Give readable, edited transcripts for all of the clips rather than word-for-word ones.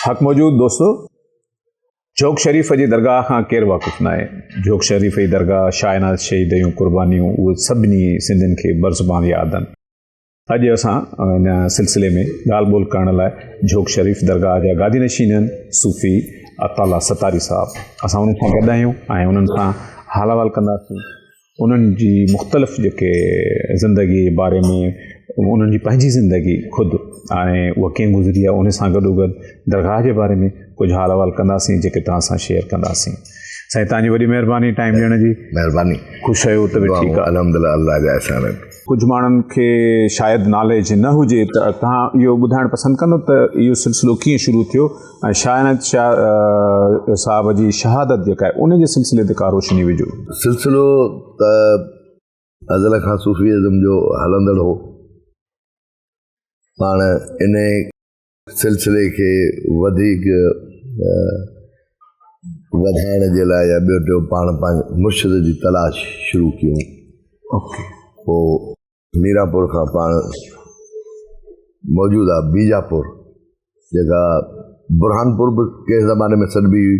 हक़ मौजूद दोस्तों, जोग शरीफ़ जी दरगाह खां केरु वाक़ुफ़ु न आहे। जोग शरीफ़ जी दरगाह, शायनात, शहीदियूं, कुर्बानियूं, उहे सभिनी सिंधियुनि खे बरज़बान यादि आहिनि। अॼु असां इन सिलसिले में ॻाल्हि ॿोल करण लाइ जोग शरीफ़ दरगाह जा गादी नशीन आहिनि सूफ़ी अताला सतारी साहब। असां उन्हनि सां गॾु आहियूं ऐं उन्हनि सां हाल अहिवाल कंदासीं, उन्हनि जी मुख़्तलिफ़ जेके ज़िंदगी जे बारे में, उन्हनि जी पंहिंजी ज़िंदगी ख़ुदि ऐं उहा कीअं गुज़री आहे, उन सां गॾोगॾु दरगाह जे बारे में कुझु हाल अहिवाल कंदासीं जेके तव्हां सां शेयर कंदासीं। साईं, तव्हांजी वॾी महिरबानी टाइम ॾियण जी। महिरबानी। ख़ुशि आहियो त बि ठीकु आहे, अल्हम्दुलिल्लाह, अल्लाह जा एहसान आहिनि। कुझु माण्हुनि खे शायदि नॉलेज न हुजे त तव्हां इहो ॿुधाइणु पसंदि कंदो त इहो सिलसिलो कीअं शुरू थियो ऐं शायनात साहब जी शहादत जेका आहे उन जे सिलसिले ते का रोशनी विझो। सिलसिलो त अज़ल खां सूफ़ीज़म जो हलंदड़ हो। पाण इन सिलसिले खे वधीक वधाइण जे लाइ या ॿियो टियों पाण पंहिंजे मुर्शिद जी तलाश शुरू कयूं। पोइ मीरापुर खां पाण मौजूदा बीजापुर, जेका बुरहानपुर बि कंहिं ज़माने में सॾिबी हुई,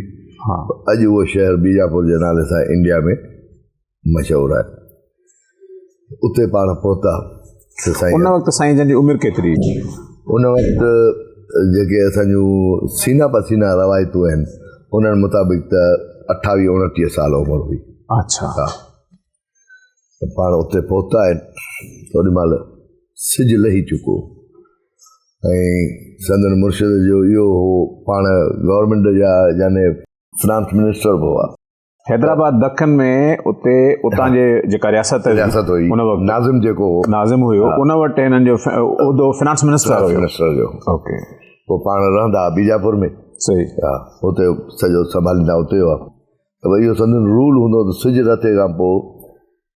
अॼु उहो शहर बीजापुर जे नाले सां इंडिया में मशहूरु आहे। उते पाण पहुता। उन वक़्तु साईं जन जी उमिरि केतिरी? उन वक़्तु जेके असांजूं सीना पसीना रवायतूं आहिनि उन्हनि मुताबिक़ त 28-29 साल उमिरि हुई। अच्छा। हा, त पाण उते पहुता आहिनि। ओॾी महिल सिज लही चुको ऐं संदन मुर्शिद जो इहो हो, पाण गवर्नमेंट जा यानी फिनांस मिनिस्टर बि हुआ। हैदराबाद दखन में उते उतां जे जेका रियासत हुई, उन वक़्तु नाज़िम जेको हो, नाज़िम हुयो, उन वटि हिननि जो उहिदो फिनांस मिनिस्टर जो। ओके। पोइ पाण रहंदा बीजापुर में। सही। हा, हुते सॼो संभालींदा उते हुआ। त भई इहो संदन रूल हूंदो त सिज रथे खां पोइ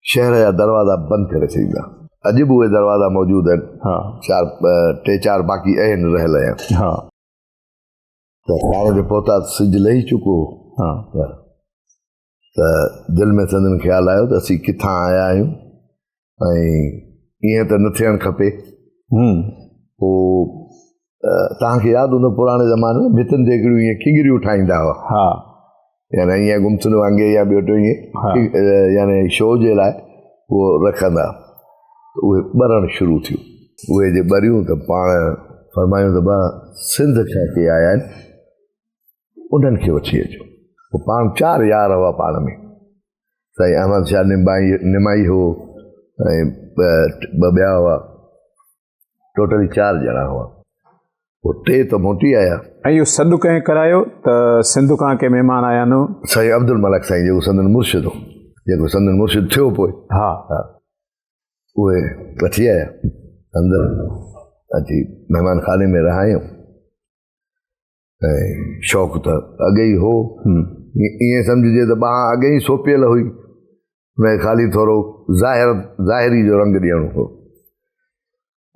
शहर जा दरवाज़ा बंदि करे छॾींदा। अॼु बि उहे दरवाज़ा मौजूदु आहिनि। हा, 3-4 बाक़ी आहिनि रहियल आहिनि। हा। त पाण जो पहुता, सिज लही चुको। हा। त दिलि में संदन ख़्यालु आयो त असीं किथां आया आहियूं ऐं ईअं त न थियणु खपे। पोइ तव्हांखे यादि हूंदो पुराणे ज़माने में भितनि ते हिकिड़ियूं ईअं खिगरियूं ठाहींदा हुआ। हा, यानी ईअं गुमसुन वांगुरु या ॿियो टियों ईअं यानी शो जे लाइ उहो रखंदा। उहे ॿरणु शुरू थियूं। उहे जे ॿरियूं त पाण फरमायूं त बा सिंध खां के आया आहिनि, उन्हनि खे वठी अचो। पोइ पाण 4 यार हुआ पाण में। साईं अहमद शाह निमाई हो ऐं ॿ ॿिया हुआ, टोटली 4 ॼणा हुआ। पोइ 3 त मोटी आया। ऐं इहो सॾु कंहिं करायो त सिंध खां के महिमान आया न? साईं अब्दुल मलिक साईं, जेको संदन मुर्शिद हो, जेको संदन मुर्शिद थियो पोइ। हा, हा। उहे वठी आया अंदरि, अची महिमान खाने में रहायूं। ऐं शौक़ु त अॻे ई हो, ईअं सम्झिजे त ॿांह अॻे ई सोपियल हुई, हुनखे ख़ाली थोरो ज़ाहिरी जो रंग ॾियणो हो।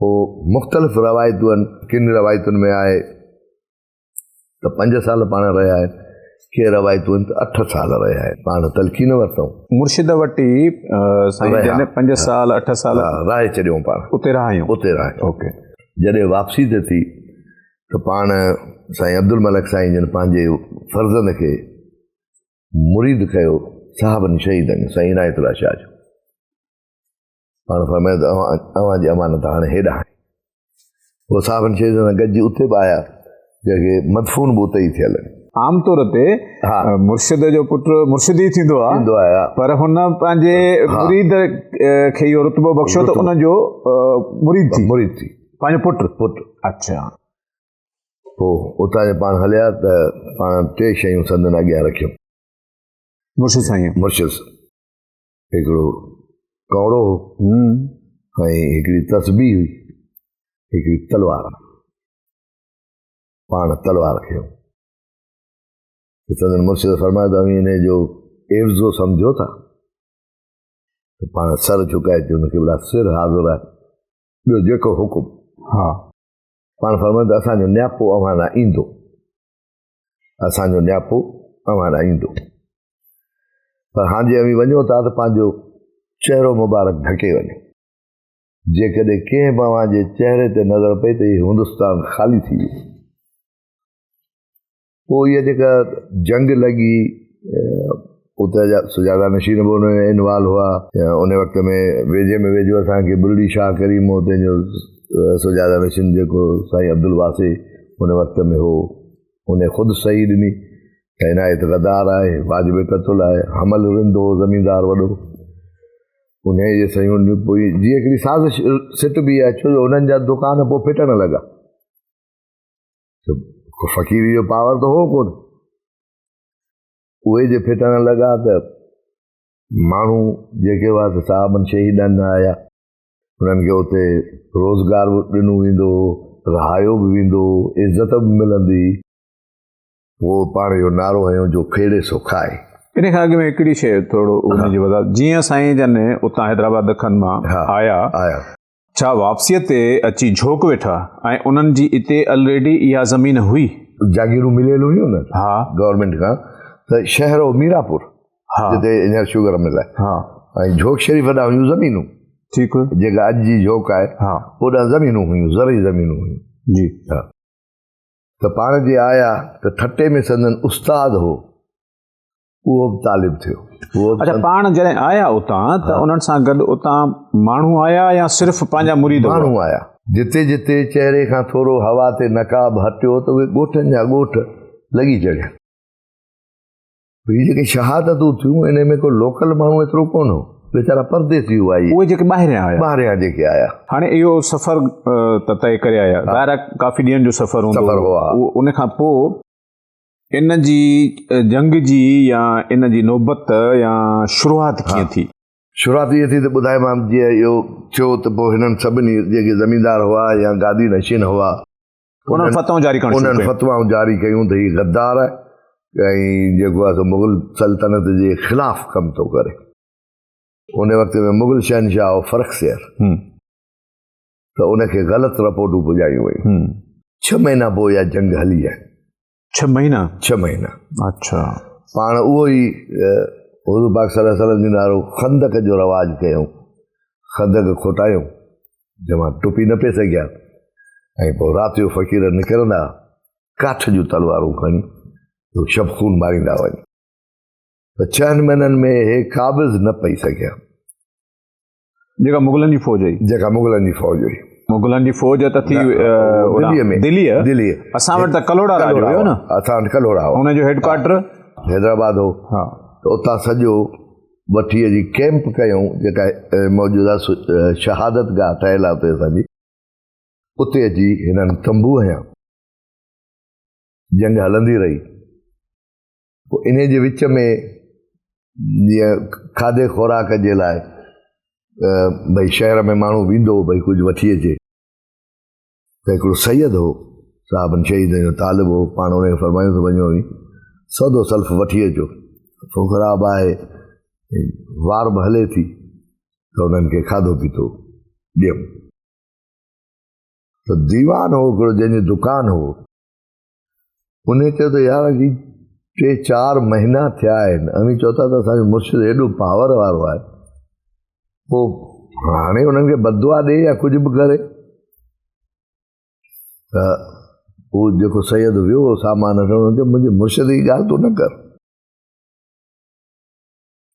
पोइ मुख़्तलिफ़ रवायतूं आहिनि। किन रवायतुनि में आहे त 5 साल पाण रहिया आहिनि, के रवायतूं आहिनि त 8 साल रहिया आहिनि। पाण तलखीन वरितऊं मुर्शिद वटि साईं जन 5 साल 8 साल रहे छॾियूं। पाण उते रहायूं। ओके। जॾहिं वापसी ते थी त पाण साईं अब्दुल मलिक साईं जन पंहिंजे फर्ज़ंद खे मुरीद कयो, साहबनि शहीदनि साईं इनायतुल्लाह शाह जो। पाण फरमायो त अव्हां जी अमानत हाणे हेॾां आहे। पोइ साहबनि शहीदनि सां गॾिजी उते बि आया, जेके मदफून बि उते ई थियल आहिनि। आमतौर ते मुर्शिद जो पुटु मुर्शिद ई थींदो आहे, पर हुन पंहिंजे मुरीद खे इहो रुतबो बख़्शो त उनजो मुरीद थी पंहिंजो पुटु। अच्छा। पोइ उतां जे पाण हलिया त पाण 3 शयूं संदन अॻियां रखियूं। मुर्शिद साईं हिकिड़ो कौड़ो हो ऐं हिकिड़ी तस्बीह हुई, हिकिड़ी तलवार। पाण तलवार खयो। संदन मुर्शिद फरमायो त इन जो एवज़ो सम्झो था? त पाण सर झुकाए चयो हुनखे, भला सिर हाज़ुर आहे, ॿियो जेको हुकुम। हा। पाण फरमायो त असांजो नियापो अव्हां ॾांहुं ईंदो, असांजो नियापो अव्हां ॾांहुं ईंदो। पर हाणे जे वञो था त पंहिंजो चहिरो मुबारक ढके वञो। जेकॾहिं कंहिं बि अव्हांजे चहिरे ते नज़र पए त हीउ हिंदुस्तान ख़ाली थी वियो। पोइ इहा जेका जंग लॻी उते जा सुजादा नशीन बि उन में इन्वॉल्व हुआ। उन वक़्त में वेझो असांखे बुल्ली शाह करीम उते जो सुजादा नशीन जेको साईं अब्दुल वासी उन वक़्त में हो, उन ख़ुदि सही ॾिनी त इनायत गद्दार आहे, वाजिब क़तल आहे, हमल रिंदो ज़मींदार वॾो, उन जे शयूं पोइ जीअं हिकिड़ी साज़िश सिट बि आहे, छो जो उन्हनि जा दुकान पोइ फिटण लॻा। फ़क़ीरी जो पावर त हो कोन, उहे जे फिटण लॻा त माण्हू जेके हुआ त साहबनि शहीदनि आया, उन्हनि खे उते रोज़गार बि ॾिनो वेंदो, रहायो बि वेंदो, इज़त बि मिलंदी। पोइ पाण जो नारो हयो जो खेड़े सो खाए। इन खां अॻु में हिकिड़ी शइ थोरो उनजी वधाए, जीअं साईं जन उतां हैदराबाद ॾखनि मां आया, छा वापसीअ ते अची झोक वेठा ऐं उन्हनि जी हिते ऑलरेडी इहा ज़मीन हुई, जागीरूं मिलियल हुयूं न गवर्नमेंट खां, त शहर हो मीरापुर जिते हींअर शुगर मिल आहे, ऐं झोक शरीफ़ ॾांहुं हुयूं ज़मीनूं, ठीकु, जेका अॼु जी झोक आहे ओॾां ज़मीनूं हुयूं, ज़रई ज़मीनूं हुयूं जी। त पाण जे आया त ठटे में संदन उस्ताद हो, उहो बि तालिब थियो। अच्छा, पाण जॾहिं आया उतां त उन्हनि सां गॾु उतां माण्हू आया या सिर्फ़ु पंहिंजा मुरीद? माण्हू आया, जिते जिते चहिरे खां थोरो हवा ते नकाब हटियो त उहे ॻोठनि जा ॻोठ लॻी चढ़िया। हीअ जेके शहादतूं थियूं इन में को लोकल माण्हू एतिरो कोन हो, वीचारा परदेसी हुआ, उहे जेके ॿाहिरियां जेके आया। हाणे इहो सफ़र त तय करे आया, ॿाहिरां काफ़ी ॾींहंनि जो सफ़र हूंदो, उन खां पोइ इन जी जंग जी या इन जी नौबत या शुरूआत कीअं थी? शुरूआत इहा थी त ॿुधायोमांव, जीअं इहो थियो त पोइ हिननि सभिनी जेके ज़मींदार हुआ या गादी नशीन हुआ, उन्हनि फतवाऊं जारी कयूं त हीउ गद्दार आहे ऐं जेको आहे मुग़ल सल्तनत जे ख़िलाफ़ कमु थो करे। उन वक़्त में मुग़ल शहनशाह हो फ़र्ख़्सियर, त उनखे ग़लति रिपोर्टूं पुॼायूं वयूं। 6 महीना पोइ इहा जंग हली आहे। 6 महीना। अच्छा। पाण उहो ई हुज़ूर पाक सल्लल्लाहु अलैहि वसल्लम जो नारो खंदक जो रवाज कयूं, खंदक खोटायूं, जंहिंमां टुपी न पिए सघिया, ऐं पोइ राति जो फ़क़ीर निकिरंदा काठ जूं तलवारूं खणी शबख़ून मारींदा वञनि। त 6 महीननि में हे क़ाबिज़ न पई सघिया, जेका मुग़लनि जी फ़ौज हुई, मुग़लनि जी फ़ौज त थी दिल्ली। असां वटि त कलोड़ा राज हुयो न, असां वटि कलोड़ा हो, हुनजो हेडक्वार्टर हैदराबाद हो। त उतां सॼो वठी अची कैंप कयूं, जेका मौजूदा शहादत गाह ठहियल आहे उते असांजी, उते अची हिननि तंबू हयां, जंग हलंदी रही। पोइ इन जे विच में जीअं खाधे खुराक जे लाइ भई शहर में माण्हू वेंदो भई कुझु वठी अचे, त हिकिड़ो सैयद हो, साहबनि शहीद जो तालिब हो, पाण उनखे फरमायूं त वञो सौदो सल्फ वठी अचो, ख़राबु आहे, वार बि हले थी, त उन्हनि खे खाधो पीतो ॾियूं। त दीवान हो हिकिड़ो जंहिंजी दुकान हो, उन चयो त यार जी 3-4 महीना थिया आहिनि, अमी चओ था त असांजो मुर्शिद एॾो पावर वारो आहे, पोइ हाणे उन्हनि खे बदुआ ॾे या कुझु बि करे। त उहो जेको सैयद वियो सामान वठणु, मुंहिंजे मुर्शिद जी ॻाल्हि तूं न कर,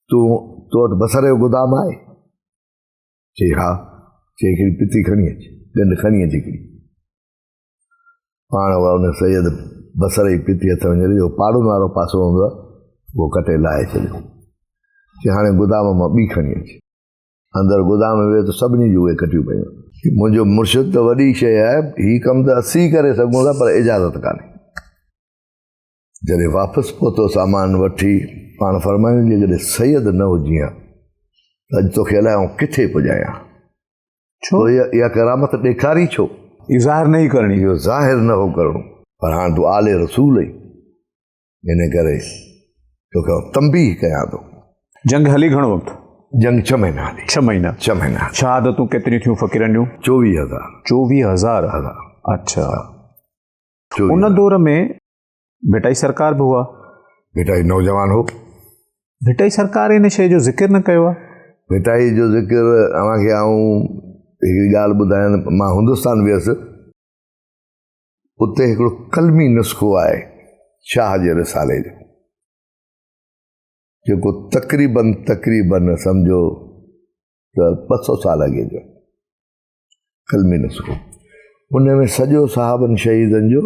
तूं तो वटि बसर जो गोदाम आहे? चई हा। चई हिकिड़ी पिती खणी अच, ॻंढ खणी अच हिकिड़ी। पाण उहा उन सैयद बसर जी पिती हथ में जो पाड़ुनि वारो पासो हूंदो आहे उहो कटे लाहे छॾियो। चई हाणे गोदाम मां ॿी खणी अच। अंदरि गोदाम में वियो त सभिनी जूं उहे कटियूं पयूं। मुंहिंजो मुर्शिद त वॾी शइ आहे, हीउ कमु त असीं करे सघूं था, पर इजाज़त कान्हे। जॾहिं वापसि पहुतो सामान वठी, पाण फरमायूं जेकॾहिं सैयद न हुजी हा त अॼु तोखे अलाए आउं किथे पुॼायां। छो? इहा करामत ॾेखारी छो? ज़ाहिर न करणी, इहो ज़ाहिर न हो करणो, पर हाणे तूं आले रसूल आई, इन करे तोखे तंबीह कयां थो। जंग हली घणो वक़्तु? जंग 6 महीना हली। 6 महीना। शहादतूं केतिरियूं थियूं फ़क़ीरनि जूं? 24,000। अच्छा। उन दौर में भिटाई सरकार बि हुआ? भिटाई नौजवान हो। भिटाई सरकार इन शइ जो ज़िक्र न कयो आहे? भिटाई जो ज़िक्र तव्हांखे आऊं हिकिड़ी ॻाल्हि ॿुधायां, मां हिंदुस्तान वियुसि, उते हिकिड़ो कलमी नुस्ख़ो आहे शाह जे रिसाले जो, जेको तक़रीबन सम्झो त 200 साल अॻे जो कलमी नुस्ख़ो। उन में सॼो साहबनि शहीदनि जो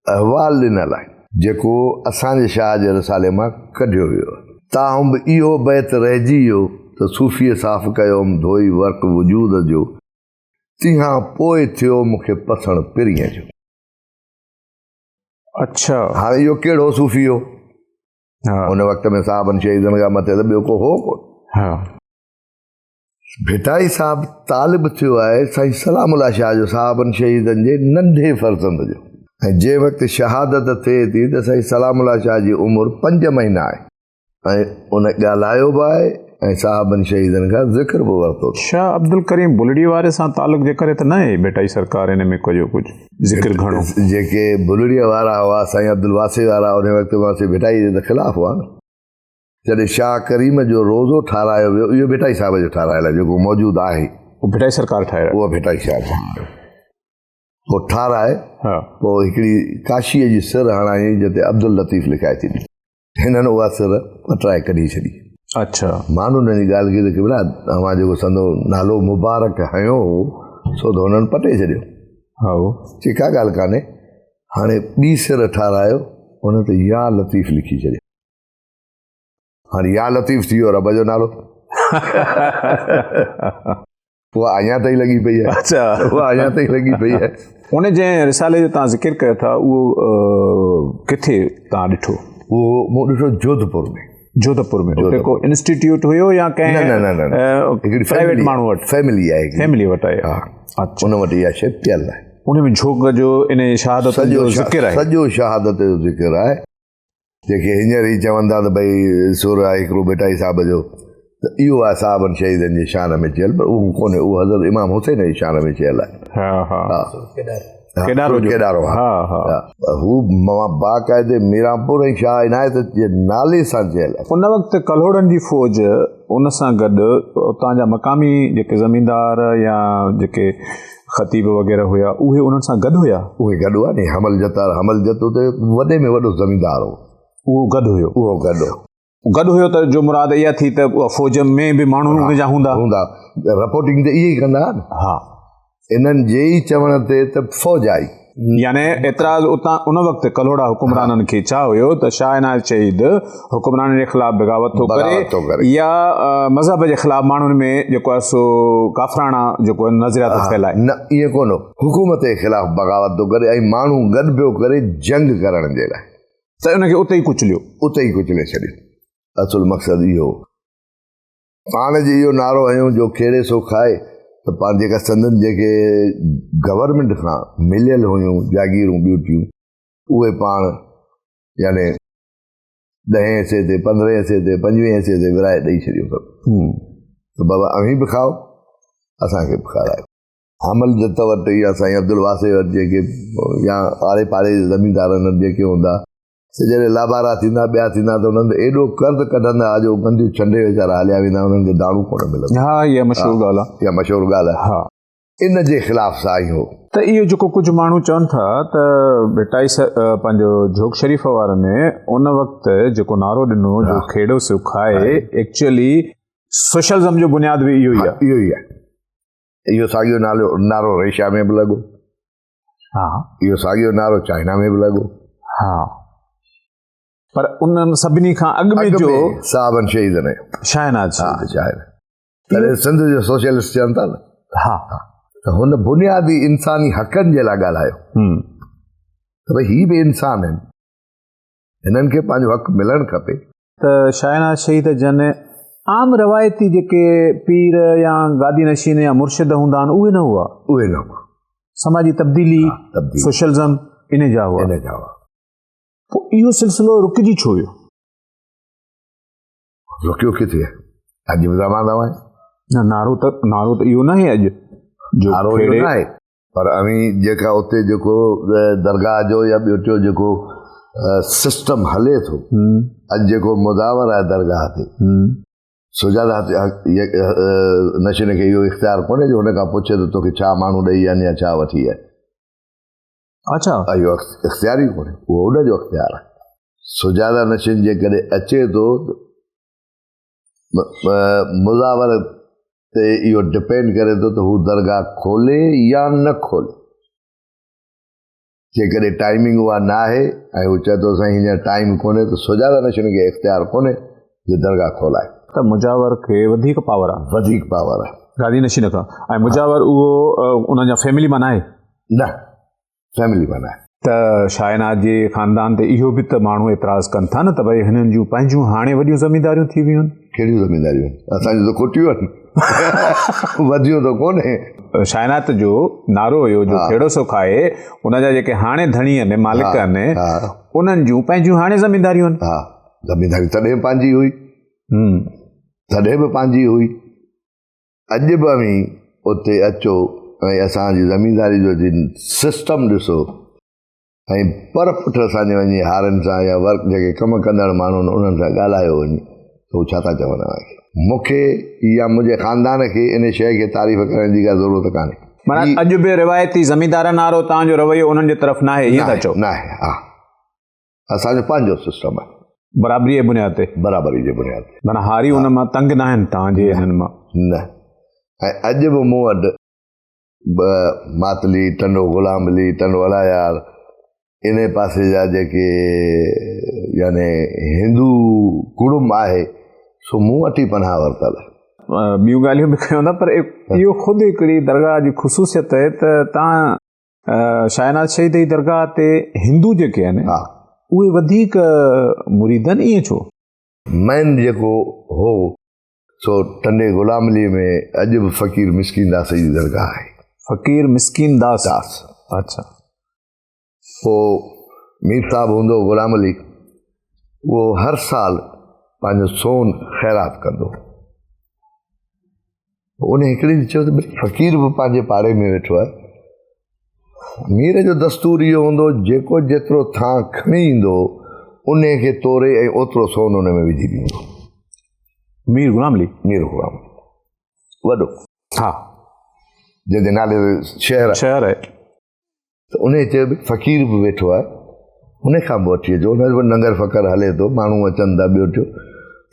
अहवाल ॾिनल आहे, जेको असांजे शाह जे रिसाले मां कढियो वियो। ताहम बि इहो बैत रहिजी वियो त सूफ़ीअ साफ़ कयोमि धोई वर्क वजूद जो, तिहां पोइ थियो मूंखे पसण पिरीअ जो। अच्छा, हाणे इहो कहिड़ो सूफ़ी हो? उन वक़्त में साहबनि शहीदनि खां मथे त ॿियो को हो कोन। भिटाई साहब तालिब थियो आहे साईं सलामुल्लाह शाह जो, साहबनि शहीदनि जे नंढे फर्ज़ंद जो। ऐं जंहिं वक़्तु शहादत थिए थी त साईं सलामुल्लाह शाह जी उमिरि 5 महीना आहे, ऐं उन ॻाल्हायो बि आहे ऐं साहबनि शहीदनि खां ज़िक्र बि वरितो। शाह अब्दुल करीम बुलड़ी वारे सां तालुक़ जे करे त न आहे भिटाई सरकार हिन में कुझु ज़िक्र घणो? जेके बुलड़ीअ वारा हुआ साईं अब्दुल वासे वारा, उन वक़्तु वासे भिटाई जे त ख़िलाफ़ हुआ न। जॾहिं शाह करीम जो रोज़ो ठारायो वियो, इहो भिटाई साहिब जो ठारायल आहे, जेको मौजूदु आहे भिटाई सरकार ठाहे, उहो भिटाई साहिब पोइ ठाराए। पोइ हिकिड़ी काशीअ जी सिर हणाई जिते अब्दुल लतीफ़ लिखाए थी, हिननि उहा सिर पटराए कढी छॾी। अच्छा, माण्हुनि जी ॻाल्हि कई त की भला तव्हां जेको संदो नालो मुबारक हयो सो त हुननि पटे छॾियो। चई का ॻाल्हि कान्हे, हाणे ॿी सिर ठारायो, हुन ते या लतीफ़ लिखी छॾियो। हाणे या लतीफ़ थी वियो रब जो नालो। उहा अञा ताईं लॻी पई आहे। अच्छा, उहा अञा ताईं लॻी पई आहे। उन जंहिं रिसाले जो तव्हां ज़िक्र कयो था उहो किथे तव्हां ॾिठो? उहो मूं ॾिठो जोधपुर में। जोधपुर में उते को इंस्टीट्यूट हुयो या कंहिं प्राइवेट माण्हू वटि? फैमिली आहे, फैमिली वटि आहे। अच्छा, उन वटि इहा शइ पियल आहे। उन में झोग जो इन शहादत जो ज़िक्र आहे? सॼो शहादत जो ज़िक्र आहे। जेके हींअर ई चवंदा त भई सुर आहे हिकिड़ो भिटाई साहिब जो, त इहो आहे साहबनि शहीदनि जे शान में चयल, पर उहो कोन्हे, उहो हज़रत इमाम हुसैन जी शान में चयल आहे। केॾारो हू बाक़ाइदे मीरापुर ऐं शाह इनायत जे नाले सां चयल आहे। उन वक़्तु कल्होड़नि जी फ़ौज उन सां गॾु उतां जा मक़ामी जेके ज़मींदार या जेके ख़तीब वग़ैरह हुया उहे उन्हनि सां गॾु हुया? उहे गॾु हुआ नी। हमल जत उते वॾे में वॾो ज़मींदार हो, उहो गॾु हुयो। उहो गॾु हुयो त जो मुराद इहा थी त फ़ौज में बि माण्हू उन जा हूंदा। रिपोर्टिंग त इहे ई कंदा न। हा, इन्हनि जे ई चवण ते त फ़ौज आई, यानी एतिराज़ उतां उन वक़्तु कल्होड़ा हुकुमराननि खे छा हुयो त शाह इनायत शहीद हुकुमराननि जे ख़िलाफ़ बग़ावत थो करे या मज़हब जे ख़िलाफ़ माण्हुनि में जेको आहे सो काफ़राना जेको नज़रिया थो फैलाए। न, इएं कोन हो, हुकूमत जे ख़िलाफ़ बग़ावत थो करे ऐं माण्हू गॾु पियो करे जंग करण जे लाइ, त उनखे उते ई कुचलियो, उते ई कुचले छॾियो। असुल मक़सदु इहो पाण जे इहो नारो हयूं जो खेड़े सो खाए, त पाण जेका संदनि जेके गवर्नमेंट खां मिलियल हुयूं जागीरूं ॿियूटियूं, उहे पाण यानी 10 हिसे ते 15 हिसे ते 25 हिसे ते विराए ॾेई छॾियो सभु। त बाबा अव्हीं बि खाओ, असांखे बि खारायो। हमल जत वटि या साईं अब्दुल वासे वटि जेके या आड़े पाड़े ज़मींदारनि जेके हूंदा, जॾहिं लाबारा थींदा ॿिया थींदा त उन्हनि ते एॾो कर्ज़ कढंदा जो गंदियूं छंडे वीचारा हलिया वेंदा, उन्हनि खे दाणू कोन मिलंदो। हा, इहा मशहूरु ॻाल्हि आहे। इहा मशहूरु ॻाल्हि आहे। हा, इन जे ख़िलाफ़ साईं हो। त इहो जेको कुझु माण्हू चवनि था त भिटाई पंहिंजो जोग शरीफ़ वारनि में उन वक़्तु जेको नारो ॾिनो जो खेड़ो सो खाए, एक्चुअली सोशलिज़म जो बुनियाद बि इहो ई आहे। इहो ई आहे। इहो साॻियो नारो रशिया में बि लॻो। हा, इहो साॻियो नारो चाइना में बि लॻो। हा, पर उन्हनि सभिनी खां अॻु में जो साहबनि शहीदनि शाह इनायत तॾहिं सिंध जो सोशलिस्ट चवनि था न। हा, त हुन बुनियादी इंसानी हक़नि जे लाइ ॻाल्हायो त भई हीअ बि इंसान आहिनि, हिननि खे पंहिंजो हक़ मिलणु खपे। त शाह इनायत शहीद जन आम रवायती जेके पीर या गादी नशीन या मुर्शिद हूंदा आहिनि उहे न हुआ, समाजी तब्दीली सोशलिज़म इन जा हुआ। पोइ इहो सिलसिलो रुकिजी छो वियो? रुकियो किथे? अॼु बि ज़मानो आहे। न, नारो त इहो न आहे अॼु जो नारो इहो न आहे, पर अवी जेका उते जेको दरगाह जो या ॿियो टियों जेको सिस्टम हले थो, अॼु जेको मुदावर आहे दरगाह ते, सुजादा नशीन खे इहो इख़्तियार कोन्हे जो हुन खां पुछे त तोखे छा माण्हू ॾेई आहिनि या छा वठी आहे। अच्छा, इहो इख़्तियार ई कोन्हे, उहो उनजो इख़्तियार आहे। सुजादा नशीन जे कॾहिं अचे थो मुज़ावर ते इहो डिपेंड करे थो त हू दरगाह खोले या न खोले। जेकॾहिं टाइमिंग उहा न आहे ऐं हू चए थो साईं हींअर टाइम कोन्हे त सुजादा नशीन खे इख़्तियार कोन्हे जे दरगाह खोलाए। त मुजावर खे वधीक पावर आहे, वधीक पावर आहे गादी नशीन खां। ऐं मुजावर उहो उन्हनि जा फैमिली मां न आहे, न फैमिली मां न आहे। त शाहनाज जे ख़ानदान ते इहो बि त माण्हू एतिराज़ कनि था न त भई हिननि जूं पंहिंजूं हाणे वॾियूं ज़मींदारियूं थी वियूं आहिनि। कहिड़ियूं ज़मींदारियूं असांजूं त खुटियूं आहिनि, वधियूं त कोन्हे। शाहनाज जो नारो हुयो जो खेड़ो सो खाए, उनजा जेके हाणे धणी आहिनि मालिक आहिनि उन्हनि जूं पंहिंजूं हाणे ज़मींदारियूं आहिनि। हा ज़मींदारी तॾहिं पंहिंजी हुई, तॾहिं बि पंहिंजी हुई, अॼु बि उते अचो ऐं असांजी ज़मींदारी जो सिस्टम ॾिसो ऐं पर पुठ असांजे वञी हारनि सां या वर्क जेके कमु कंदड़ माण्हू आहिनि उन्हनि सां ॻाल्हायो वञे त हू छा था चवनि मूंखे या मुंहिंजे ख़ानदान खे इन शइ खे तारीफ़ करण जी का ज़रूरत कान्हे। माना अॼु बि रिवायती ज़मींदार नारो तव्हांजो रवैयो उन्हनि जे तरफ़ न आहे, ईअं था चओ? न आहे, हा असांजो पंहिंजो सिस्टम आहे, बराबरी जे बुनियाद ते। बराबरी जे बुनियाद ते, माना हारी हुन मां तंग न आहिनि तव्हांजे हिननि मां? न। ऐं अॼु बि मूं वटि मातली टंडो गुलाम अली टंडो अलायार इन पासे जा जेके यानी हिंदू कुड़ुम आहे सो मूं वटि ई पनाह वरितल आहे। ॿियूं ॻाल्हियूं बि कयूं था पर इहो ख़ुदि हिकिड़ी दरगाह जी ख़ुसूसियत आहे त तव्हां शाहनाज शहीद जी दरगाह ते हिंदू जेके आहिनि उहे वधीक मुरीदनि, ईअं छो? मेन जेको हो सो टंडे गुलाम अली में अॼु बि फ़कीर मिस्कीन दास जी दरगाह आहे। फ़कीर मिस्कीन दास? अच्छा। पोइ मीर साहब हूंदो गुलाम अली, उहो हर साल पंहिंजो सोन ख़ैरात कंदो। उन हिकिड़ी चयो त भई फ़कीर बि पंहिंजे पाड़े में वेठो आहे, मीर जो दस्तूर इहो हूंदो जेको जेतिरो थां खणी ईंदो उन खे तोड़े ऐं ओतिरो सोन उन में विझी ॾींदो। मीर गुलाम अली? मीर गुलाम वॾो, हा, जंहिंजे नाले शहर आहे। त उन चयो भई फ़कीर बि वेठो आहे, उन खां बि वठी अचो, उन जो नंगर फ़कर हले थो, माण्हू अचनि था। ॿियो थियो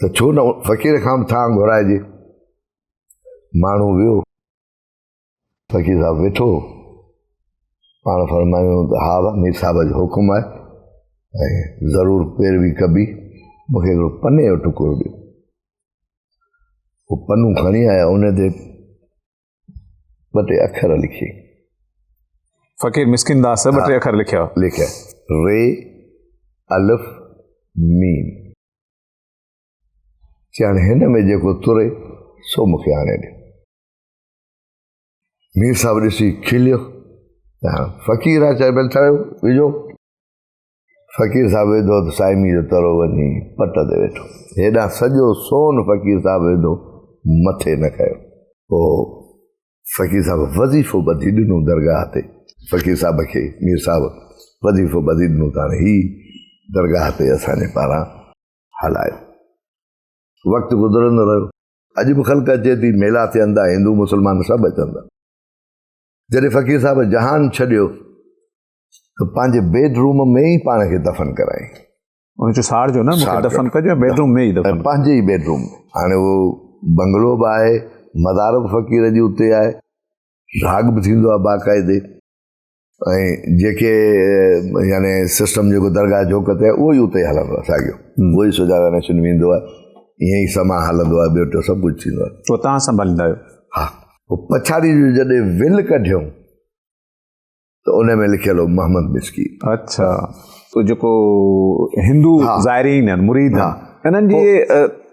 त छो न फ़कीर खां बि थां घुराइजे। माण्हू वियो, फ़कीर साहिबु वेठो, पाण फरमायूं त हा मीर साहिब जो हुकुम आहे ऐं ज़रूरु पैरवी कबी, मूंखे हिकिड़ो पने जो टुकुरो ॾियो। उहो पन्नू खणी आया, उन ते ॿ टे अखर लिखी, फ़कीर मिस्किन दास ॿ टे अखर लिखिया, रे अलिफ मीम। चवण हिन में जेको तुरे सो मूंखे हाणे ॾियो। मीर साहिबु ॾिसी खिलियो, फ़कीर आहे चए भले ठाहियो विझो। फ़कीर साहिबु विधो त साइमी जो तरो वञी पट ते वेठो, हेॾां सॼो सोन फ़कीर साहिबु विधो, मथे न कयो। पोइ फ़कीर साहिबु वज़ीफ़ो ॿधी ॾिनो दरगाह ते। फ़कीर साहिब खे मीर साहिबु वज़ीफ़ो ॿधी ॾिनो त हाणे ही दरगाह ते असांजे पारां हलायो। वक़्तु गुज़रंदो रहियो, अॼु बि ख़ल्क़ अचे थी, मेला थियनि था, हिंदू मुस्लमान सभु अचनि था। जॾहिं फ़कीर साहिबु जहान छॾियो त पंहिंजे बेडरूम में ई पाण खे दफ़न कराई। उनजो साड़ जो न दफ़न कजो बेडरूम में ई दफ़न, पंहिंजे ई बेडरूम में। हाणे उहो बंगलो बि आहे, मज़ार बि फ़कीर जी उते आहे, राग बि थींदो आहे बाक़ाइदे, ऐं जेके यानी सिस्टम जेको दरगाह जो कते आहे उहो ई उते हलंदो आहे साॻियो, उहो ई सुजादा नशीन वेंदो आहे, ईअं ई समा हलंदो आहे, ॿियो टियों सभु कुझु थींदो आहे। पोइ तव्हां संभालींदा आहियो? हा। पोइ पछाड़ी जॾहिं विल कढियऊं त उन में लिखियल हो मोहम्मद मिस्कीन। अच्छा, तो जेको हिंदू ज़ाइरीन आहिनि, मुरीद आहिनि, इन्हनि जी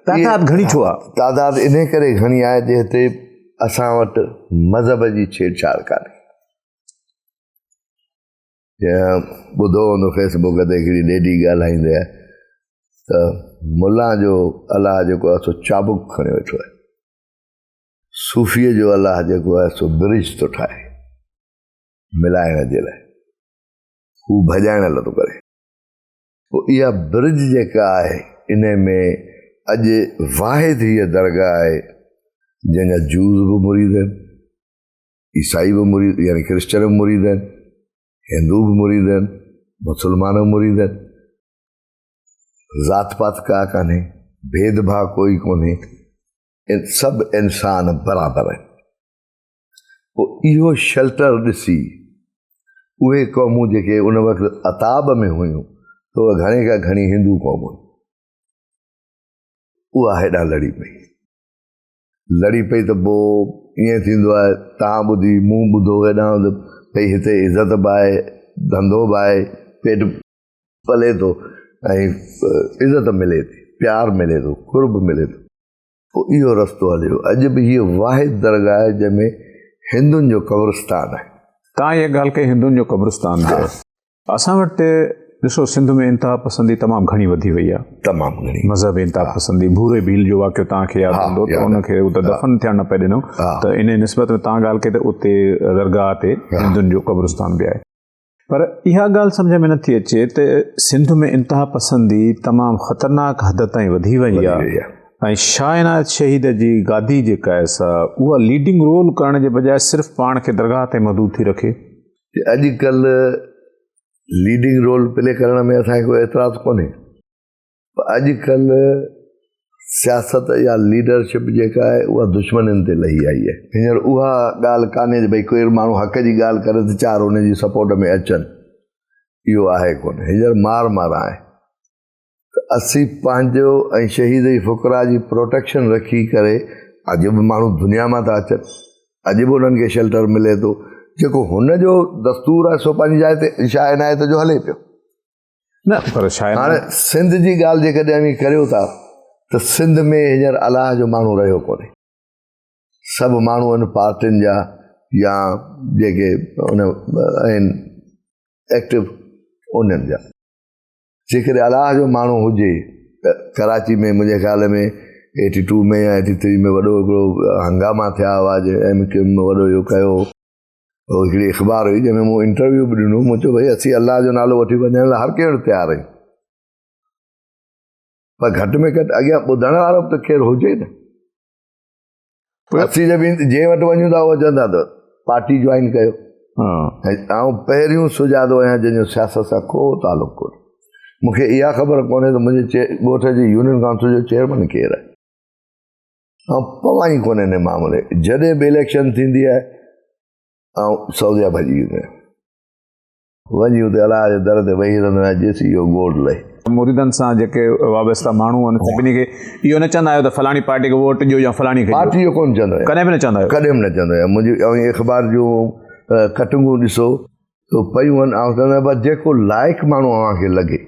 तादाद घणी छो आहे? तादाद इन करे घणी आहे जे हिते असां वटि मज़हब जी छेड़छाड़ कान्हे। ॿुधो हूंदो फेसबुक ते हिकिड़ी लेडी ॻाल्हाईंदे आहे त मुला जो अलाह जेको आहे सो चाबुक खणी वेठो आहे, सूफ़ीअ जो अलाह जेको आहे सो ब्रिज थो ठाहे मिलाइण जे लाइ, हू भॼाइण लाइ थो करे। पोइ इहा ब्रिज जेका आहे इन में अॼु वाहिद हीअ दरगाह आहे जंहिंजा जूस बि मुरीद आहिनि, ईसाई बि मुरीद यानी क्रिश्चन बि मुरीद आहिनि, हिंदू बि मुरीद आहिनि, मुस्लमान बि मुरीद आहिनि। ज़ात पात का कान्हे, भेदभाव कोई कोन्हे, सभु इंसान बराबरि आहिनि। पोइ इहो शेल्टर ॾिसी उहे क़ौमूं जेके उन वक़्तु अताब में हुयूं त उहा घणे खां घणी हिंदू क़ौम हुई, उहा हेॾा लड़ी पई त पोइ ईअं थींदो आहे, तव्हां ॿुधी मूं ॿुधो हेॾां भई हिते इज़त बि आहे, धंधो बि आहे, पेट पले थो ऐं इज़त मिले थी, प्यारु मिले थो, क़ुर्ब मिले थो। पोइ इहो रस्तो हलियो। अॼु बि हीअ वाहिद दरगाह आहे जंहिंमें हिंदुनि जो क़ब्रिस्तान आहे। तव्हां इहा ॻाल्हि कई हिंदुनि जो क़ब्रिस्तान जो, असां वटि ॾिसो सिंध में इंतिहा पसंदी तमामु घणी वधी वई आहे, तमामु घणी मज़हब इंतिहा पसंदी। भूरे भील जो वाक़ियो तव्हांखे यादि हूंदो त उनखे उते दफ़न थियण न पिए ॾिनो, त इन निस्बत में तव्हां ॻाल्हि कई त उते दरगाह ते हिंदुनि जो क़ब्रिस्तान बि आहे। पर इहा ॻाल्हि सम्झ में नथी अचे त सिंध में इंतिहा पसंदी तमामु ख़तरनाक हद ताईं वधी वई आहे ऐं शाह इनायत शहीद जी गादी जेका आहे सा उहा लीडिंग रोल करण जे बजाए सिर्फ़ु पाण खे दरगाह ते महदूद थी रखे। अॼुकल्ह लीडिंग रोल प्ले करण में असांखे कोई एतिराज़ु कोन्हे, पर अॼुकल्ह सियासत या लीडरशिप जेका आहे उहा दुश्मननि ते लही आई आहे। हींअर उहा ॻाल्हि कान्हे भई कोई माण्हू हक़ जी ॻाल्हि करे त चार उन जी सपोर्ट में अचनि, इहो आहे कोन। हींअर मार आहे। असीं पंहिंजो ऐं शहीद जी फ़ुक़रा जी प्रोटेक्शन रखी करे अॼु बि माण्हू दुनिया मां था अचनि, अॼु बि उन्हनि खे शेल्टर मिले थो। जेको हुनजो दस्तूर आहे सो पंहिंजी जाइ ते शाह इनायत जो हले पियो न, पर शायदि हाणे सिंध जी ॻाल्हि जेकॾहिं करियो था त सिंध में हींअर अलाह जो माण्हू रहियो कोन्हे। सभु माण्हू आहिनि पार्टियुनि जा या जेके उन आहिनि एक्टिव उन्हनि जा। जेकॾहिं अलाह जो माण्हू हुजे त कराची में मुंहिंजे ख़्याल में 82 में या 83 में वॾो हिकिड़ो हंगामा थिया हुआ, MQ में वॾो इहो कयो। हिकिड़ी अख़बार हुई जंहिंमें मूं इंटरव्यू बि ॾिनो, मूं चयो भई असीं अलाह जो नालो वठी वञण लाइ हर कंहिं वटि तयारु आहियूं, पर घटि में घटि अॻियां ॿुधण वारो बि त केरु हुजे न। असीं जब जंहिं वटि वञूं था उहो चवंदा त पार्टी ज्वाइन कयो। ऐं आउं पहिरियों सुजादो आहियां जंहिंजो सियासत सां को तालुक़ु कोन्हे। मूंखे इहा ख़बर कोन्हे त मुंहिंजे ॻोठ जी यूनियन काउंसिल जो चेयरमैन केरु आहे, ऐं पवां ई कोन्हे हिन मामले। जॾहिं बि इलेक्शन थींदी आहे ऐं सऊदिया भॼी वेंदो आहियां, वञी हुते अलाह जे दर ते वेही रहंदो आहियां जेसीं इहो गोड़ लहे। मुरीदनि सां जेके वाबस्ता माण्हू आहिनि सभिनी खे इहो न चवंदा आहियो त फलाणी पार्टी खे वोट ॾियो या फलाणी खे पार्टी जो कोन चवंदो आहियां, कॾहिं बि न चवंदा आहियो? कॾहिं बि न चवंदो आहियां। मुंहिंजी ऐं अख़बार जूं कटिंगूं ॾिसो त पयूं आहिनि, ऐं चवंदो आहियां बसि जेको लाइक़ु माण्हू अव्हांखे लॻे,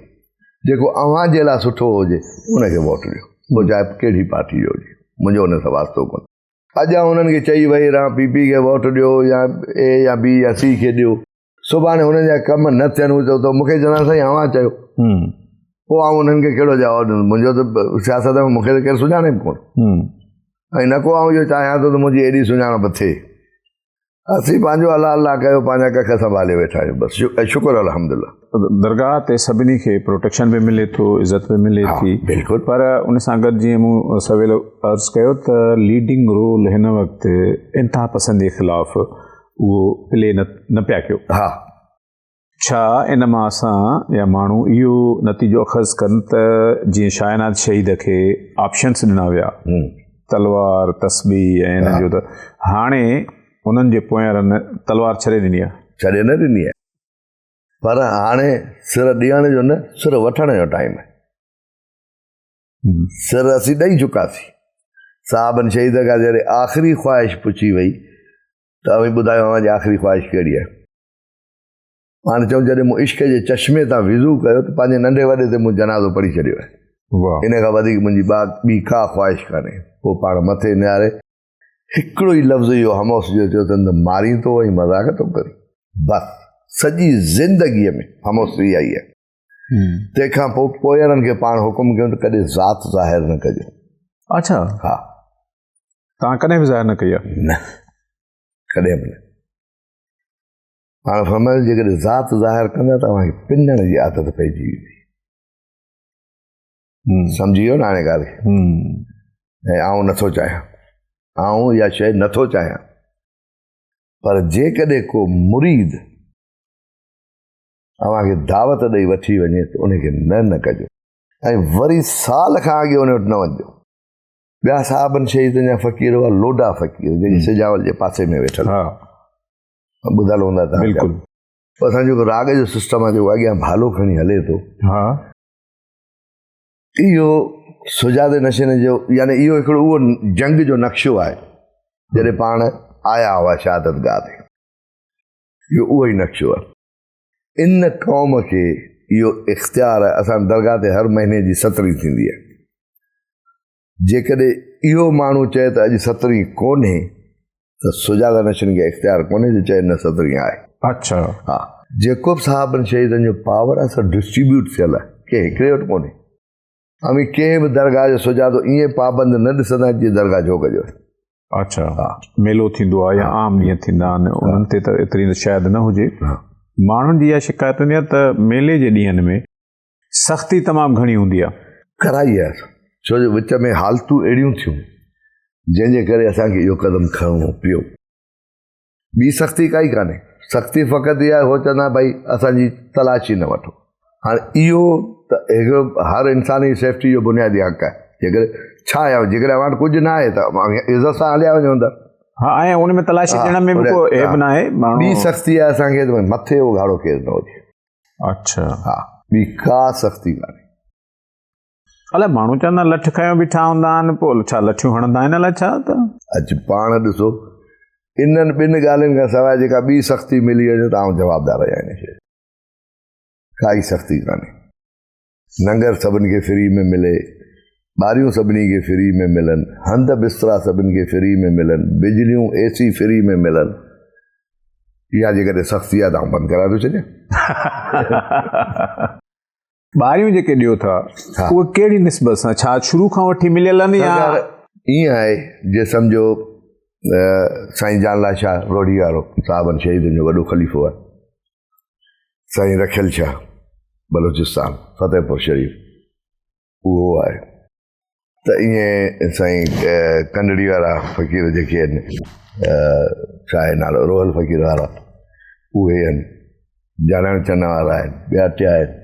जेको अव्हां जे लाइ सुठो हुजे उनखे वोट ॾियो, पोइ चाहे कहिड़ी पार्टी जो हुजे, मुंहिंजो हुन सां वास्तो कोन्हे। अॼु हुननि खे चई वई रहां PP खे वोट ॾियो या A या B या C खे ॾियो, सुभाणे हुननि जा कम न थियनि त मूंखे चवंदा साईं अव्हां चयो, पोइ आउं उन्हनि खे कहिड़ो जवाबु ॾिंदुमि? मुंहिंजो त सियासत में मूंखे त केरु सुञाणे बि कोन, ऐं न को आउं इहो चाहियां थो त मुंहिंजी एॾी सुञाणप थिए। असीं पंहिंजो अलाह अलाह कयो, पंहिंजा कख संभाले वेठा आहियूं, बसि शुक्र अल्हम्दुलिल्लाह। दरगाह ते सभिनी खे प्रोटेक्शन बि मिले थो, इज़त बि मिले थी, बिल्कुलु। पर उन सां गॾु जीअं मूं सवेल अर्ज़ु कयो त लीडिंग रोल हिन वक़्तु इंतिहा पसंदी जे ख़िलाफ़ उहो प्ले न पिया कयो। छा इन मां असां या माण्हू इहो नतीजो अख़ज़ कनि त जीअं शाह इनायत शहीद खे ऑप्शन्स ॾिना विया, तलवार, तस्बीह ऐं हिन जो, त हाणे उन्हनि जे पोयां तलवार छॾे ॾिनी आहे? छॾे न ॾिनी आहे, पर हाणे सिर ॾियण जो न, सिर वठण जो टाइम आहे। सिर असीं ॾेई चुकासीं। साहबनि शहीद खां जॾहिं आख़िरी ख़्वाहिश पुछी वई त अवी ॿुधायो अव्हांजी आख़िरी ख़्वाहिश कहिड़ी आहे? हाणे चऊं जॾहिं मूं इश्क जे चश्मे तां विज़ू कयो त पंहिंजे नंढे वॾे ते मूं जनाज़ो पढ़ी छॾियो आहे। इन खां वधीक मुंहिंजी ॿी का ख़्वाहिश कान्हे। पोइ पाण मथे निहारे हिकिड़ो ई लफ़्ज़ इहो हमोस जो चयो त मारी थो ऐं मज़ाक थो करी, बसि सॼी ज़िंदगीअ में हमोस इहा ई आहे। तंहिंखां पोइ पोयरनि खे पाण हुकुम कयूं त कॾहिं ज़ात ज़ाहिर न कजो। अच्छा, हा, तव्हां कॾहिं बि ज़ाहिर न कई आहे? न, कॾहिं बि न। हाणे फरमायो जेकॾहिं ज़ात ज़ाहिर कंदा तव्हांखे पिनण जी आदत पइजी वेंदी। सम्झी वियो न हाणे ॻाल्हि खे? ऐं आउं नथो चाहियां, आउं इहा शइ नथो चाहियां, पर जेकॾहिं को मुरीद अव्हांखे दावत ॾेई वठी वञे त उनखे न कजो। ऐं वरी साल खां अॻे उन वटि न वञिजो। ॿिया साहबनि शहीदनि जा फ़क़ीर हुआ लोडा फ़क़ीर जेके सिजावल जे पासे में वेठल ॿुधल हूंदा तव्हां। बिल्कुलु। असांजो जेको राग जो सिस्टम आहे जेको अॻियां भालो खणी हले थो, हा, इहो सुजादे नशीन जो यानी इहो हिकिड़ो उहो जंग जो नक्शो आहे जॾहिं पाण आया हुआ शहादत गाह ते। इहो उहो ई नक्शो आहे। इन क़ौम खे इहो इख़्तियार आहे। असां दरगाह ते हर महीने जी 17 थींदी आहे। जेकॾहिं इहो माण्हू चए त अॼु 17 कोन्हे त सुजादा नशीन खे इख़्तियार कोन्हे जो चए न 17 आहे। अच्छा, हा, जेको बि साहबनि शहीदनि जो पावर आहे सो डिस्ट्रीब्यूट थियल आहे, कंहिं हिकिड़े वटि कोन्हे। अमी कंहिं बि दरगाह जो सुजादो ईअं पाबंद न ॾिसंदा जीअं दरगाह जोग जो। अच्छा, मेलो थींदो आहे या आम ॾींहं थींदा आहिनि, उन्हनि ते त एतिरी शायदि न हुजे। माण्हुनि जी इहा शिकायत हूंदी आहे त मेले जे ॾींहंनि में सख़्ती तमामु घणी हूंदी आहे। कराई आहे, छो जो विच में हालतूं अहिड़ियूं थियूं जंहिंजे करे असांखे इहो कदम खणणो पियो। ॿी सख़्ती काई कान्हे। सख़्ती फ़क़ति इहा हो चवंदा भई असांजी तलाशी न वठो। हाणे इहो त हिकिड़ो हर इंसान जी सेफ्टी जो बुनियादी हक़ आहे। जेकॾहिं छा आहे, जेकॾहिं अव्हां वटि कुझु न आहे त इज़त सां हलिया वञूं था। हा, ऐं उन में तलाशी ॾियण में बि को ऐब न आहे। ॿी सख़्ती आहे असांखे त मथे उघाड़ो केरु न हुजे। अच्छा, हा, ॿी का सख़्ती कान्हे। अलाए माण्हू चवंदा लठ खयों बीठा हूंदा आहिनि, पोइ छा लठियूं हणंदा आहिनि अलाए छा? त अॼु पाण ॾिसो इन्हनि ॿिनि ॻाल्हियुनि खां सवाइ जेका ॿी सख़्ती मिली वञे त आउं जवाबदार आहियां इन शइ। काई सख़्ती कान्हे। लंगर सभिनी खे फ्री में मिले, ॿारियूं सभिनी खे फ्री में मिलनि, हंध बिस्तरा सभिनी खे फ्री में मिलनि, बिजलियूं AC फ्री में मिलनि। इहा जेकॾहिं सख़्ती आहे त आउं बंदि कराए थो छॾियां। ॿारियूं जेके ॾियो था उहे कहिड़ी निस्बत सां, छा शुरू खां वठी मिलियल आहिनि या ईअं आहे? जे सम्झो साईं जानला शाह रोड़ी वारो साहबनि शहीदनि जो वॾो ख़लीफ़ो आहे, साईं रखियल शाह बलोचिस्तान फतेहपुर शरीफ़ उहो आहे, त ईअं साईं कंडड़ी वारा फ़क़ीर जेके आहिनि, छा आहे नालो, रोहल फ़क़ीर वारा उहे आहिनि, जाणण चन्न वारा आहिनि, ॿिया टिया आहिनि।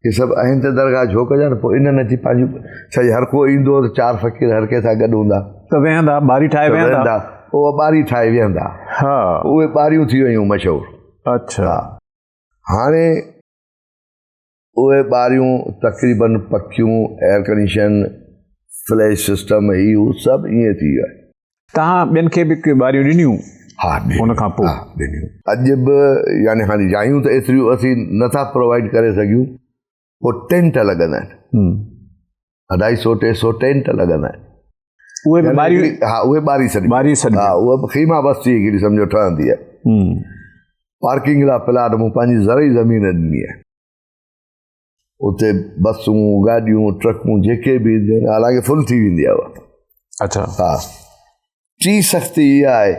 इहे सभु आहिनि त दरगाह झोक जा। पोइ इन्हनि अची पंहिंजूं छा हर को ईंदो त 4 फ़क़ीर हर कंहिं सां गॾु हूंदा त वेहंदा, ॿारी ठाहे वेहंदा, उहे ॿारी ठाहे वेहंदा। हा, उहे ॿारियूं थी वयूं मशहूरु। अच्छा, हाणे उहे ॿारियूं तक़रीबन पखियूं, एयर कंडीशन, फ्लैश सिस्टम, इहो सभु ईअं थी वियो आहे। तव्हां ॿियनि खे बि ॿारियूं ॾिनियूं? हा, हुन खां पोइ ॾिनियूं। अॼु बि यानी हाणे जायूं त एतिरियूं असीं नथा प्रोवाइड करे सघूं। पोइ टेंट लॻंदा आहिनि, 250-300 टेंट लॻंदा आहिनि। उहे बि ॿारियूं? हा, उहे ॿारी छॾी। हा, उहा ख़ीमा बस्ती हिकिड़ी सम्झो ठहंदी आहे। पार्किंग लाइ प्लाट मूं पंहिंजी ज़रई ज़मीन ॾिनी आहे। उते बसूं, गाॾियूं, ट्रकूं जेके बि हालांकि फुल थी वेंदी आहे उहा। अच्छा, हा। टी सख़्ती इहा आहे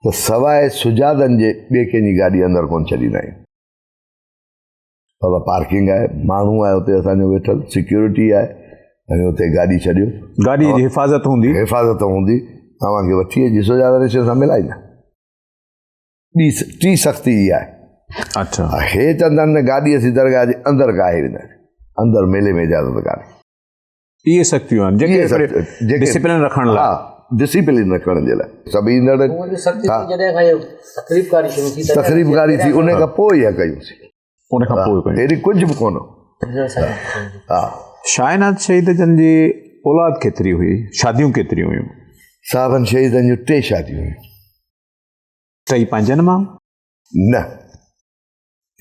त सवाइ सुजादनि जे ॿिए कंहिंजी गाॾी अंदरि कोन छॾींदा आहियूं। बाबा पार्किंग आहे, माण्हू आहे उते असांजो वेठल, सिक्योरिटी आहे, ऐं उते गाॾी छॾियो, गाॾी जी हिफ़ाज़त हूंदी, तव्हांखे वठी अची सुजादा नशीन सां मिलाईंदा। टी सख़्ती इहा आहे। अच्छा, हे चवंदा आहिनि गाॾी असीं दरगाह जे अंदरि काहे वेंदासीं, अंदरि मेले में इजाज़त कान्हे। इहे सख़्तियूं आहिनि जेके डिसिप्लिन रखण लाइ। हा, डिसिप्लिन रखण जे लाइ सभु ईंदड़ तक़रीबकारी थी, उन खां पोइ इहा कयूंसीं। उन खां पोइ अहिड़ी कुझु बि कोन। हा, शाहनाज़ शहीद जन जी औलाद केतिरी हुई, शादियूं केतिरियूं हुयूं? साहबनि शहीदनि जूं 3 शादियूं हुयूं। 3 पंहिंजनि मां? न,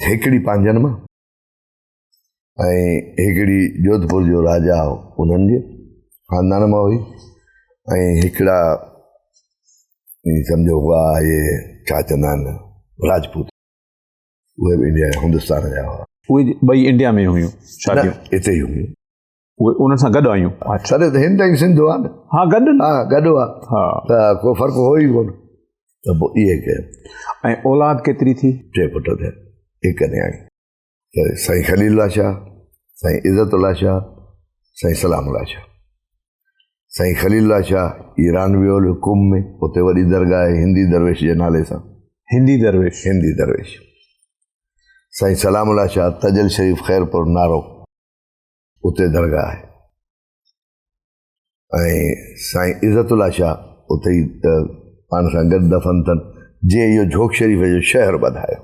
हिकिड़ी पंहिंजनि मां ऐं हिकिड़ी जोधपुर जो राजा हो उन्हनि जे ख़ानदान मां हुई, ऐं हिकिड़ा सम्झो हुआ इहे छा चवंदा आहिनि राजपूत, उहे बि इंडिया हिंदुस्तान जा हुआ। उहे ॿई इंडिया में हुयूं शादियूं? हिते ई हुयूं। उहे उन्हनि सां गॾु आयूं? सर हिंद ऐं सिंध हुआ न। हा, गॾु। हा, गॾु हुआ। हा, त को फ़र्क़ु हो ई कोन। त पोइ इहे कयो। ऐं औलाद केतिरी थी? 3 पुट थिया, 1 न्याणी। त साईं ख़लीलुल्लाह शाह, साईं इज़तुल्लाह शाह, साईं सलामुल्लाह शाह। साईं ख़लीलुल्लाह शाह ईरान वियो हुयो कुंभ में, उते वॾी दरगाह आहे हिंदी दरवेश जे नाले सां। हिंदी दरवेश। साईं सलामुल्लाह शाह तजल शरीफ़ ख़ैरपुर नारो, उते दरगाह आहे ऐं साईं इज़तुल्ला शाह उते ई पाण सां गॾु दफ़न अथनि जीअं इहो झोक शरीफ़ जो शहर वधायो।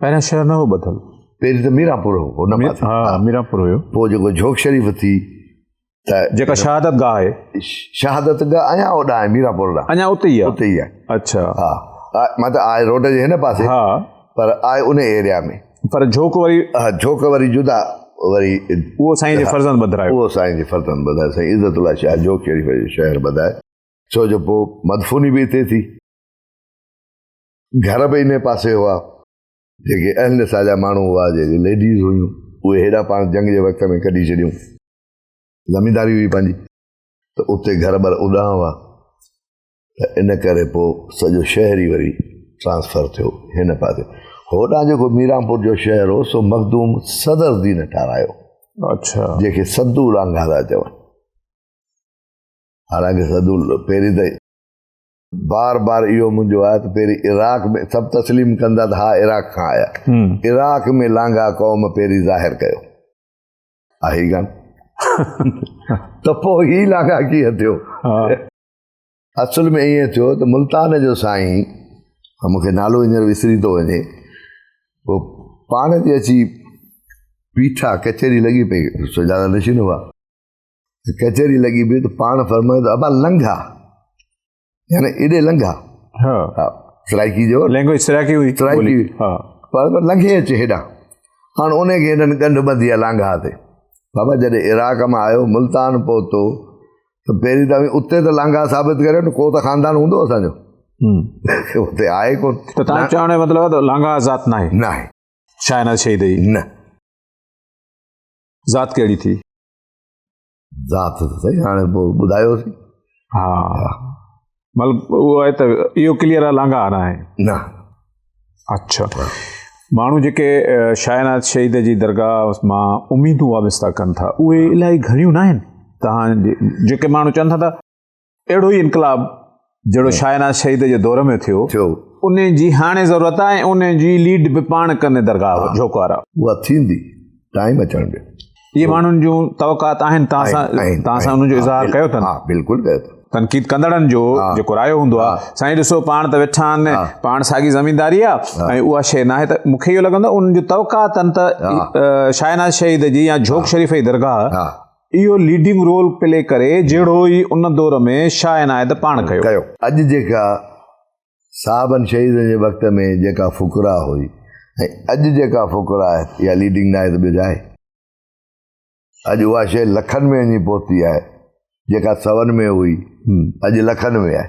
पहिरियां शहर न हो ॿधल, पहिरीं त मीरापुर हो हुन पासे, हा मीरापुर हुयो, पोइ जेको झोक शरीफ़ थी त जेका शहादत गाह आहे, शहादत गाह अञा होॾां आहे मीरापुर ॾांहुं, अञा उते ई आहे, उते ई आहे। अच्छा, हा मतिलबु आहे रोड जे हिन पासे, हा पर आहे उन एरिया में। पर झोक वरी, हा झोक वरी जुदा, वरी उहो साईं जे फर्ज़ंद ॿधायो, उहो साईं जे फर्ज़ंद ॿधायो, साईं इज़तुल्ला शाह झोक शरीफ़ जो शहर ॿधाए, छो जो पोइ मदफूनी बि हिते थी, घर बि इन पासे हुआ, जेके अहल निसा जा माण्हू हुआ, जेके लेडीज़ हुयूं, उहे हेॾा पाण जंग जे वक़्त में कढी छॾियूं, ज़मींदारी हुई पंहिंजी, त उते घर बर उॾां हुआ, त इन करे पोइ सॼो शहर ई वरी ट्रांसफर थियो हिन पासे। होॾां जेको मीरापुर जो शहर हो सो मखदूम सदरुद्दीन ठारायो, अच्छा, जेके सद्दू लांघा था चवनि। हालांकि सद्दू पहिरीं त बार बार इहो मुंहिंजो आहे त पहिरीं इराक में सभु तस्लीम कंदा त हा इराक खां आया, इराक में लांघा क़ौम पहिरीं ज़ाहिर कयो आहे ई कान त पोइ ही लांघा कीअं थियो? असुल में ईअं थियो त मुल्तान जो साईं, मूंखे नालो हींअर विसरी थो वञे, पोइ पाण ते अची बीठा, कचहरी लॻी पई, सुजादा नशीन हुआ, कचहरी लॻी पई त पाण फरमायो त अबा लंघा, यानी एॾे लंघा, हा सराइकी जो लैंग्वेज सराइकी हुई, सराइकी, हा पर लंघे अचे हेॾां, हाणे उनखे हिननि ॻंढ ॿधी आहे लांघा ते। बाबा जॾहिं इराक मां आयो, मुल्तान पहुतो, त पहिरीं त उते त लांघा साबित करियो न, को त ख़ानदान हूंदो असांजो, उते आहे कोन। त तव्हां चवण जो मतिलबु आहे त लांघा ज़ात नाहे, न आहे, शायनाद शहीद जी न ज़ात कहिड़ी थी? ज़ात त सही हाणे पोइ ॿुधायोसीं, हा मतिलबु उहो आहे त इहो क्लियर आहे, लांघा न आहे न। अच्छा, माण्हू जेके शायनाद शहीद जी दरगाह मां उमीदूं वाबस्ता कनि था, उहे इलाही घणियूं न आहिनि। तव्हां जेके माण्हू चवनि था त अहिड़ो ई इनकलाब जहिड़ो शायनाद शहीद जे दौर में थियो, उन जी हाणे ज़रूरत आहे, ऐं उन जी लीड बि पाण कनि दरगाह झोक वारा, उहा थींदी, टाइम अचणु ॾियो। इहे माण्हुनि जूं तवक़ात आहिनि, तव्हां सां उनजो इज़हार कयो अथनि? हा बिल्कुलु कयो अथनि। तनक़ीद कंदड़नि जो जेको रायो हूंदो आहे, साईं ॾिसो पाण त वेठा आहिनि, पाण साॻी ज़मीनदारी आहे, ऐं उहा शइ न आहे, त मूंखे इहो लॻंदो आहे उन्हनि जो तवक़ात आहिनि त शायनाद शहीद जी या झोक शरीफ़ जी दरगाह इहो लीडिंग रोल प्ले करे, जहिड़ो ई उन दौर में शायनाद पाण कयो। अॼु जेका साहबनि शहीदनि जे वक़्त में जेका फ़ुकरा हुई, ऐं अॼु जेका फ़ुकरा आहे, इहा लीडिंग न आहे त ॿियो आहे। अॼु उहा शइ लखनि में वञी पहुती आहे, जेका 100 में हुई अॼु लखनि में आहे,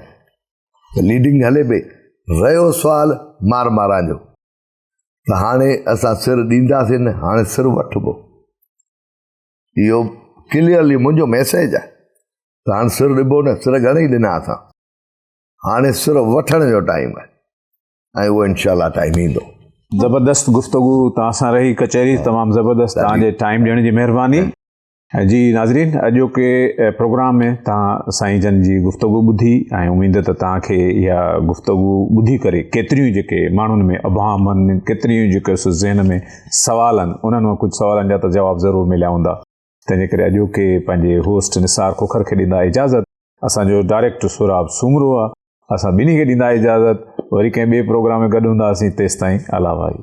त लीडिंग हले पई। रहियो सुवाल मार मारां जो, त हाणे असां सिर ॾींदासीं न, हाणे सिर वठिबो, इहो क्लियरली मुंहिंजो मैसेज आहे, त हाणे सिर ॾिबो न, सिर घणेई ॾिना असां, हाणे सिर वठण जो टाइम आहे, ऐं उहो इंशाअल्लाह टाइम ईंदो। ज़बरदस्त गुफ़्तगू तव्हां सां रही, कचहरी तमामु ज़बरदस्त, तव्हांजे टाइम ॾियण जी महिरबानी। जी नाज़रीन, अॼोके प्रोग्राम में तव्हां साईं जन जी गुफ़्तगू ॿुधी, ऐं उमेद त तव्हांखे इहा गुफ़्तगू ॿुधी करे केतिरियूं जेके माण्हुनि में अभाम आहिनि, केतिरियूं जेके ज़हन में सुवाल आहिनि, उन्हनि मां कुझु सुवालनि जा त जवाब ज़रूरु मिलिया हूंदा। तंहिंजे करे अॼोके पंहिंजे होस्ट निसार खोखर खे ॾींदा इजाज़त। असांजो डायरेक्टर सुराब सूमरो आहे, असां ॿिन्ही खे ॾींदा इजाज़त। वरी कंहिं ॿिए प्रोग्राम में गॾु हूंदासीं, तेसिताईं अला भाई।